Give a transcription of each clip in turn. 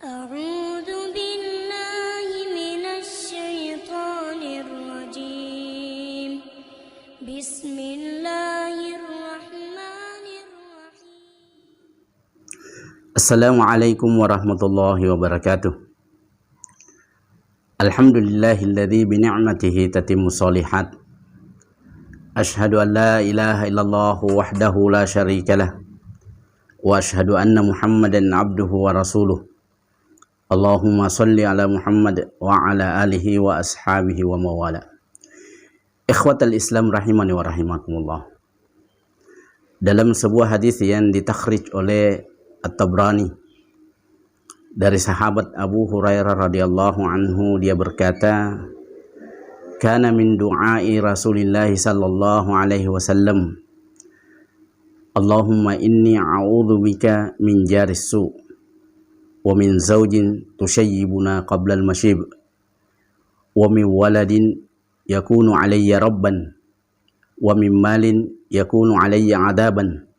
أعوذ بالله من الشيطان الرجيم بسم الله الرحمن الرحيم Assalamualaikum warahmatullahi wabarakatuh. Alhamdulillahilladzi bini'matihi tatimmu shalihat. Ashhadu an la ilaha illallah wahdahu la syarikalah. Wa ashhadu anna Muhammadan abduhu wa rasuluh. Allahumma salli ala Muhammad wa ala alihi wa ashabihi wa mawala. Ikhwatal Islam rahimani wa rahimakumullah. Dalam sebuah hadis yang ditakhrij oleh At-Tabrani dari sahabat Abu Hurairah radhiyallahu anhu, dia berkata, kana min du'ai Rasulillah sallallahu alaihi wasallam, Allahumma inni a'udzu bika min jaris su' wa min zawjin tushayyibuna qabla al-mashib wa min waladin yakunu alayya rabban wa min malin yakunu alayya adaban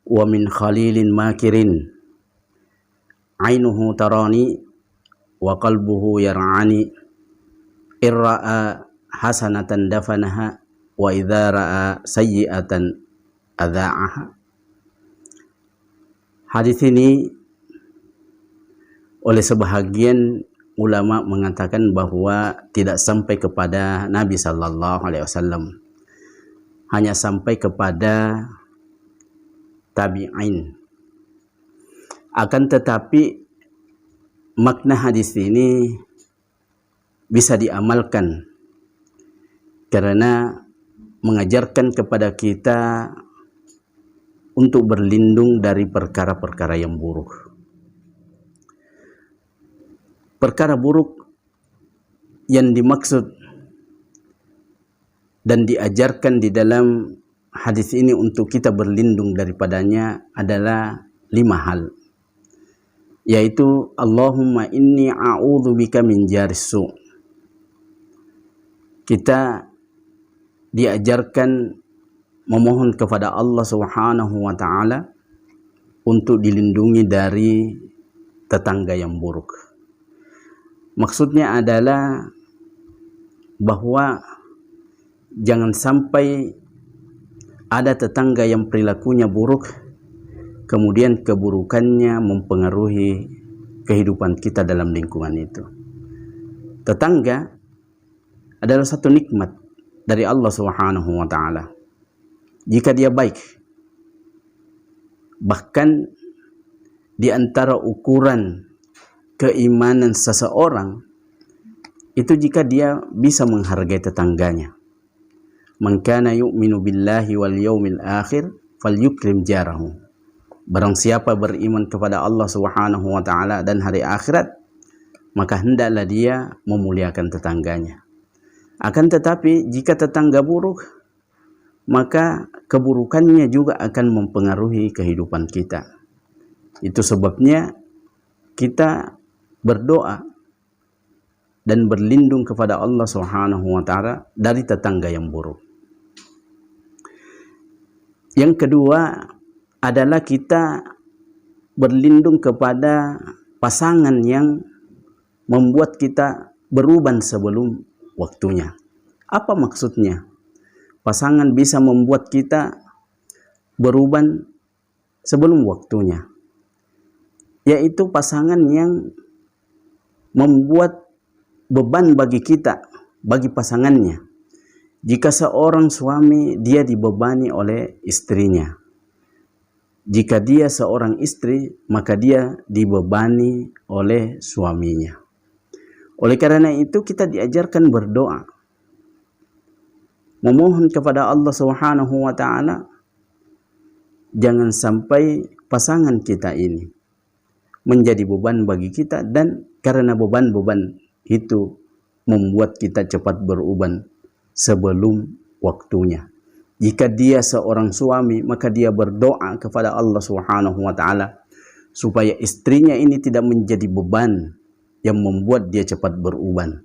wa min khalilin makirin ainuhu tarani wa qalbuhu yar'ani irra'a hasanatan dafanaha wa idza ra'a sayyi'atan adza'aha. Hadis ini oleh sebahagian ulama mengatakan bahwa tidak sampai kepada Nabi sallallahu alaihi wasallam, hanya sampai kepada tabi'in. Akan tetapi makna hadis ini bisa diamalkan karena mengajarkan kepada kita untuk berlindung dari perkara-perkara yang buruk. Perkara buruk yang dimaksud dan diajarkan di dalam hadis ini untuk kita berlindung daripadanya adalah 5 hal, yaitu Allahumma inni a'udzu bika min jaris su'. Kita diajarkan memohon kepada Allah Subhanahu wa taala untuk dilindungi dari tetangga yang buruk. Maksudnya adalah bahwa jangan sampai ada tetangga yang perilakunya buruk, kemudian keburukannya mempengaruhi kehidupan kita dalam lingkungan itu. Tetangga adalah satu nikmat dari Allah Subhanahu wa taala. Jika dia baik, bahkan di antara ukuran keimanan seseorang itu jika dia bisa menghargai tetangganya. Man kana yu'minu billahi wal yaumil akhir falyukrim jarahu. Barang siapa beriman kepada Allah Subhanahu wa taala dan hari akhirat, maka hendaklah dia memuliakan tetangganya. Akan tetapi jika tetangga buruk, maka keburukannya juga akan mempengaruhi kehidupan kita. Itu sebabnya kita berdoa dan berlindung kepada Allah Subhanahu wa taala dari tetangga yang buruk. Yang kedua adalah kita berlindung kepada pasangan yang membuat kita beruban sebelum waktunya. Apa maksudnya? Pasangan bisa membuat kita beruban sebelum waktunya, yaitu pasangan yang membuat beban bagi kita, bagi pasangannya. Jika seorang suami, dia dibebani oleh istrinya. Jika dia seorang istri, maka dia dibebani oleh suaminya. Oleh karena itu kita diajarkan berdoa, memohon kepada Allah Subhanahu wa taala jangan sampai pasangan kita ini menjadi beban bagi kita, dan karena beban-beban itu membuat kita cepat beruban sebelum waktunya. Jika dia seorang suami, maka dia berdoa kepada Allah Subhanahu wa taala supaya istrinya ini tidak menjadi beban yang membuat dia cepat beruban.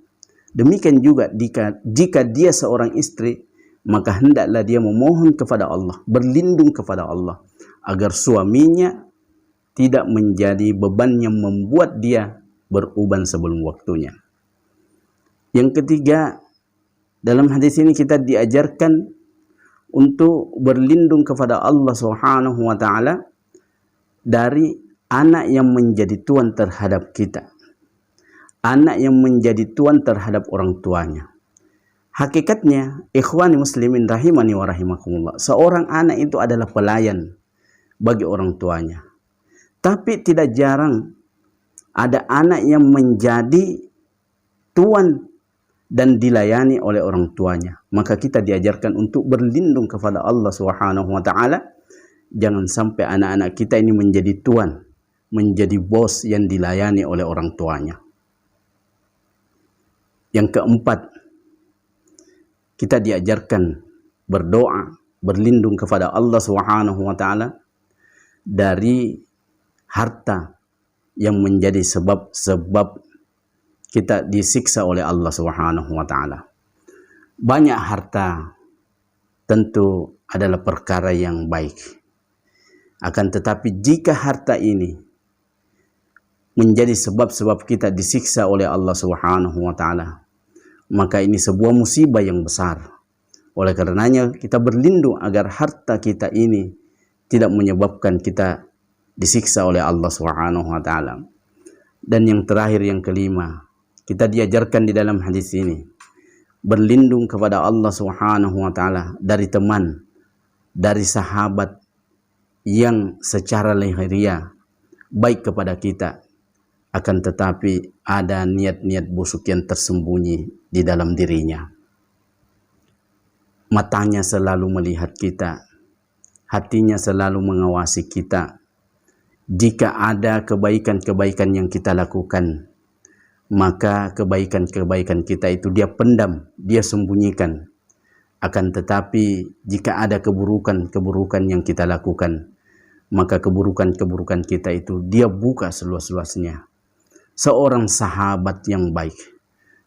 Demikian juga jika dia seorang istri, maka hendaklah dia memohon kepada Allah, berlindung kepada Allah agar suaminya tidak menjadi beban yang membuat dia beruban sebelum waktunya. Yang ketiga, dalam hadis ini kita diajarkan untuk berlindung kepada Allah Subhanahu wa taala dari anak yang menjadi tuan terhadap kita. Anak yang menjadi tuan terhadap orang tuanya. Hakikatnya, ikhwani muslimin rahimani wa rahimakumullah, seorang anak itu adalah pelayan bagi orang tuanya. Tapi tidak jarang ada anak yang menjadi tuan dan dilayani oleh orang tuanya. Maka kita diajarkan untuk berlindung kepada Allah Subhanahu wa taala. Jangan sampai anak-anak kita ini menjadi tuan, menjadi bos yang dilayani oleh orang tuanya. Yang keempat, kita diajarkan berdoa, berlindung kepada Allah Subhanahu wa taala dari harta yang menjadi sebab kita disiksa oleh Allah Subhanahu wa taala. Banyak harta tentu adalah perkara yang baik. Akan tetapi jika harta ini menjadi sebab-sebab kita disiksa oleh Allah Subhanahu wa taala, maka ini sebuah musibah yang besar. Oleh karenanya kita berlindung agar harta kita ini tidak menyebabkan kita disiksa oleh Allah Subhanahu wa taala. Dan yang terakhir, yang kelima, kita diajarkan di dalam hadis ini berlindung kepada Allah Subhanahu wa taala dari teman, dari sahabat yang secara lahiriah baik kepada kita, akan tetapi ada niat-niat busuk yang tersembunyi di dalam dirinya. Matanya selalu melihat kita, hatinya selalu mengawasi kita. Jika ada kebaikan-kebaikan yang kita lakukan, maka kebaikan-kebaikan kita itu dia pendam, dia sembunyikan. Akan tetapi jika ada keburukan-keburukan yang kita lakukan, maka keburukan-keburukan kita itu dia buka seluas-luasnya. Seorang sahabat yang baik,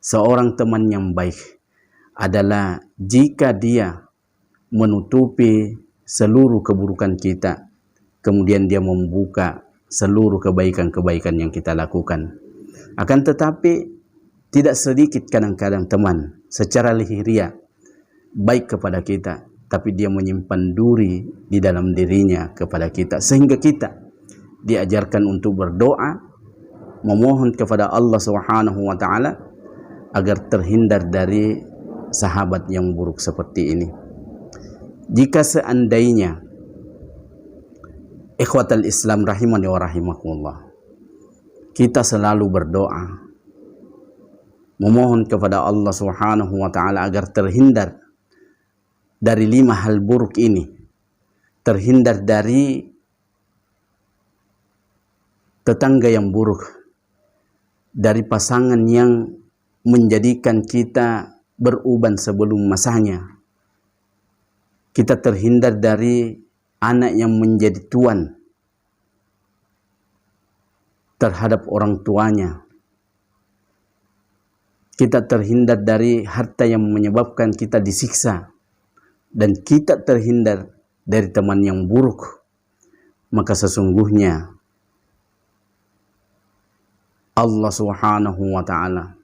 seorang teman yang baik adalah jika dia menutupi seluruh keburukan kita, kemudian dia membuka seluruh kebaikan-kebaikan yang kita lakukan. Akan tetapi tidak sedikit kadang-kadang teman secara lahiriah baik kepada kita, tapi dia menyimpan duri di dalam dirinya kepada kita, sehingga kita diajarkan untuk berdoa, memohon kepada Allah Subhanahu wa taala agar terhindar dari sahabat yang buruk seperti ini. Jika seandainya ikhwatal Islam rahimani wa rahimakumullah, kita selalu berdoa, memohon kepada Allah Subhanahu wa taala agar terhindar dari 5 hal buruk ini, terhindar dari tetangga yang buruk, dari pasangan yang menjadikan kita beruban sebelum masanya, kita terhindar dari anak yang menjadi tuan terhadap orang tuanya, kita terhindar dari harta yang menyebabkan kita disiksa, dan kita terhindar dari teman yang buruk. Maka sesungguhnya Allah Subhanahu wa taala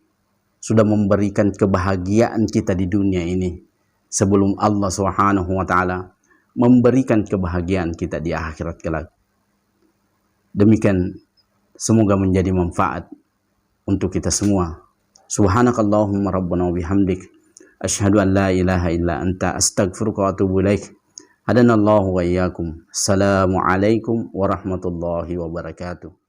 sudah memberikan kebahagiaan kita di dunia ini sebelum Allah Subhanahu wa taala memberikan kebahagiaan kita di akhirat kelak. Demikian semoga menjadi manfaat untuk kita semua. Subhanakallahumma rabbana wa bihamdik, asyhadu an la ilaha illa anta, astaghfiruka wa atubu ilaik. Hadanallahu wa iyyakum. Assalamualaikum warahmatullahi wabarakatuh.